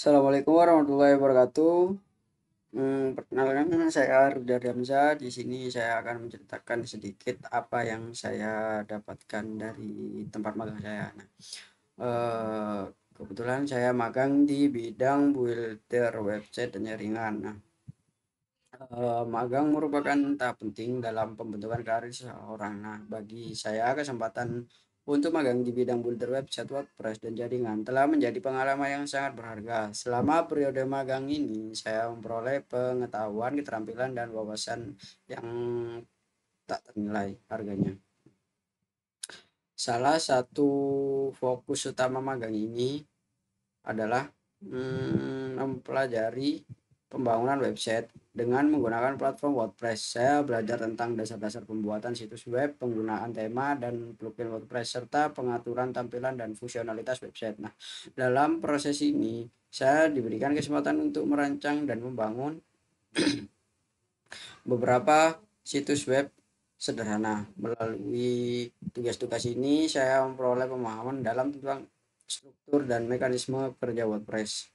Assalamualaikum warahmatullahi wabarakatuh. Perkenalkan saya Rudar Hamza. Di sini saya akan menceritakan sedikit apa yang saya dapatkan dari tempat magang saya. Eh, Kebetulan saya magang di bidang builder website dan jaringan. Magang merupakan tahap penting dalam pembentukan karir seseorang. Bagi saya kesempatan untuk magang di bidang builder website, WordPress, dan jaringan telah menjadi pengalaman yang sangat berharga. Selama periode magang ini, saya memperoleh pengetahuan, keterampilan, dan wawasan yang tak ternilai harganya. Salah satu fokus utama magang ini adalah mempelajari pembangunan website dengan menggunakan platform WordPress. Saya belajar tentang dasar-dasar pembuatan situs web, penggunaan tema dan plugin WordPress, serta pengaturan tampilan dan fungsionalitas website. Dalam proses ini, saya diberikan kesempatan untuk merancang dan membangun beberapa situs web sederhana. Melalui tugas-tugas ini, saya memperoleh pemahaman dalam tentang struktur dan mekanisme kerja WordPress.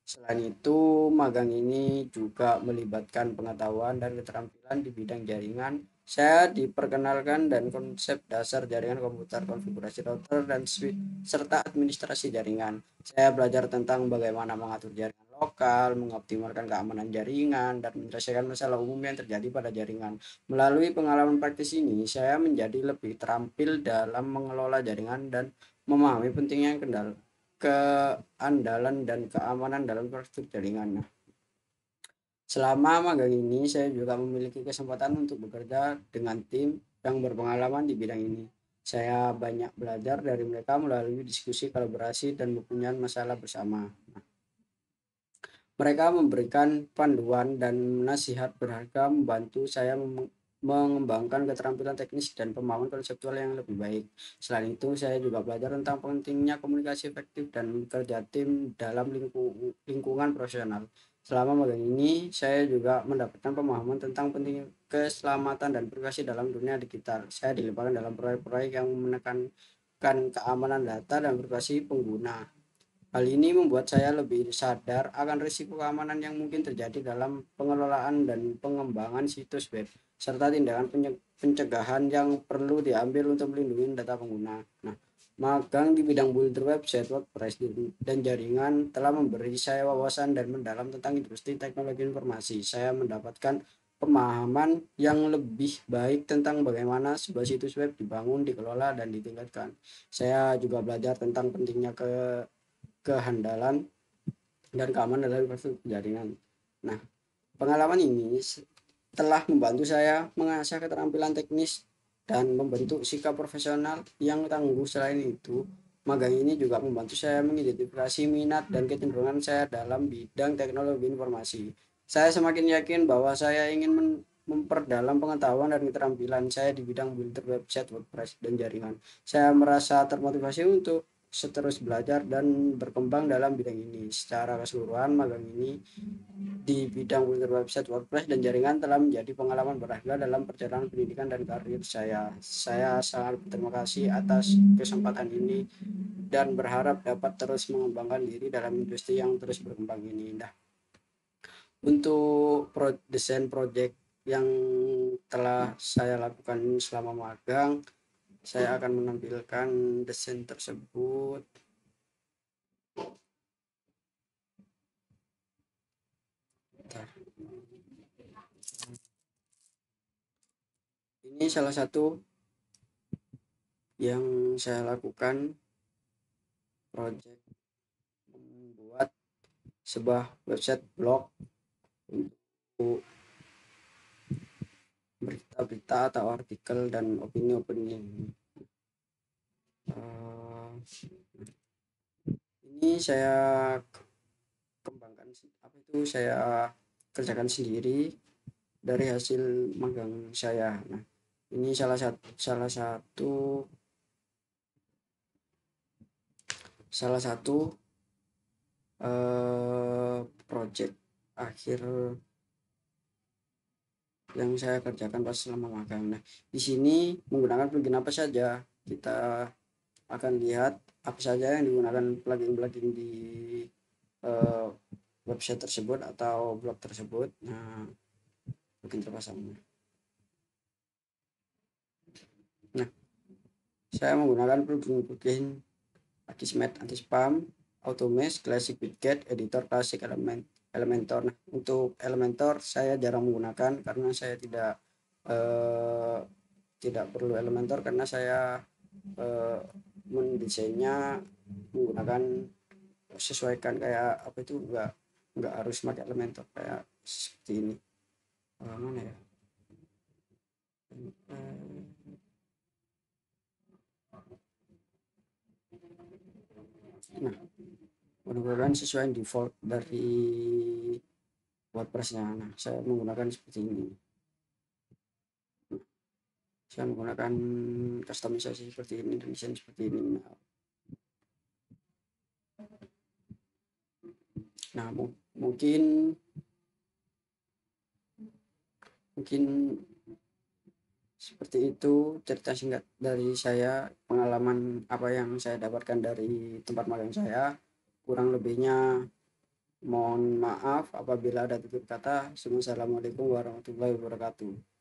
Selain itu, magang ini juga melibatkan pengetahuan dan keterampilan di bidang jaringan. Saya diperkenalkan dan konsep dasar jaringan komputer, konfigurasi router, dan switch, serta administrasi jaringan. Saya belajar tentang bagaimana mengatur jaringan lokal, mengoptimalkan keamanan jaringan, dan menyelesaikan masalah umum yang terjadi pada jaringan. Melalui pengalaman praktis ini, saya menjadi lebih terampil dalam mengelola jaringan dan memahami pentingnya kendala keandalan dan keamanan dalam infrastruktur jaringan. Selama magang ini, saya juga memiliki kesempatan untuk bekerja dengan tim yang berpengalaman di bidang ini. Saya banyak belajar dari mereka melalui diskusi, kolaborasi, dan mempunyai masalah bersama. Mereka memberikan panduan dan nasihat berharga membantu saya mengembangkan keterampilan teknis dan pemahaman konseptual yang lebih baik. Selain itu, saya juga belajar tentang pentingnya komunikasi efektif dan bekerja tim dalam lingkungan profesional. Selama magang ini, saya juga mendapatkan pemahaman tentang pentingnya keselamatan dan privasi dalam dunia digital. Saya dilibatkan dalam proyek-proyek yang menekankan keamanan data dan privasi pengguna. Hal ini membuat saya lebih sadar akan risiko keamanan yang mungkin terjadi dalam pengelolaan dan pengembangan situs web, serta tindakan pencegahan yang perlu diambil untuk melindungi data pengguna. Magang di bidang builder website, WordPress, dan jaringan telah memberi saya wawasan dan mendalam tentang industri teknologi informasi. Saya mendapatkan pemahaman yang lebih baik tentang bagaimana sebuah situs web dibangun, dikelola, dan ditingkatkan. Saya juga belajar tentang pentingnya kehandalan dan keamanan dalam infrastruktur jaringan. Nah, pengalaman ini telah membantu saya mengasah keterampilan teknis dan membentuk sikap profesional yang tangguh. Selain itu, magang ini juga membantu saya mengidentifikasi minat dan kecenderungan saya dalam bidang teknologi informasi. Saya semakin yakin bahwa saya ingin memperdalam pengetahuan dan keterampilan saya di bidang builder website, WordPress, dan jaringan. Saya merasa termotivasi untuk terus belajar dan berkembang dalam bidang ini. Secara keseluruhan, magang ini di bidang builder website, WordPress, dan jaringan telah menjadi pengalaman berharga dalam perjalanan pendidikan dan karir saya. Saya sangat berterima kasih atas kesempatan ini dan berharap dapat terus mengembangkan diri dalam industri yang terus berkembang ini. Untuk desain project yang telah saya lakukan selama magang, saya akan menampilkan desain tersebut. Ini salah satu yang saya lakukan, project membuat sebuah website blog untuk berita-berita atau artikel dan opini-opini. Ini saya kembangkan, apa itu, saya kerjakan sendiri dari hasil magang saya. Ini salah satu project akhir yang saya kerjakan pas selama magang. Di sini menggunakan plugin apa saja, kita akan lihat apa saja yang digunakan plugin-plugin di eh, website tersebut atau blog tersebut. Nah, bikin terpasang. Nah, saya menggunakan plugin Akismet anti-spam, Automesh, Classic Widget, Editor Classic Elementor. Nah, untuk Elementor saya jarang menggunakan karena saya eh, tidak perlu Elementor karena saya eh, mendesainnya menggunakan sesuaikan kayak apa itu nggak harus pakai Elementor kayak seperti ini. Mana ya? Nah, mudah-mudahan sesuai default dari WordPress-nya. Nah, saya menggunakan seperti ini. Saya menggunakan customisasi seperti ini dan desain seperti ini. Nah, mungkin mungkin seperti itu cerita singkat dari saya, pengalaman apa yang saya dapatkan dari tempat magang saya. Kurang lebihnya mohon maaf apabila ada tutur kata. Assalamualaikum warahmatullahi wabarakatuh.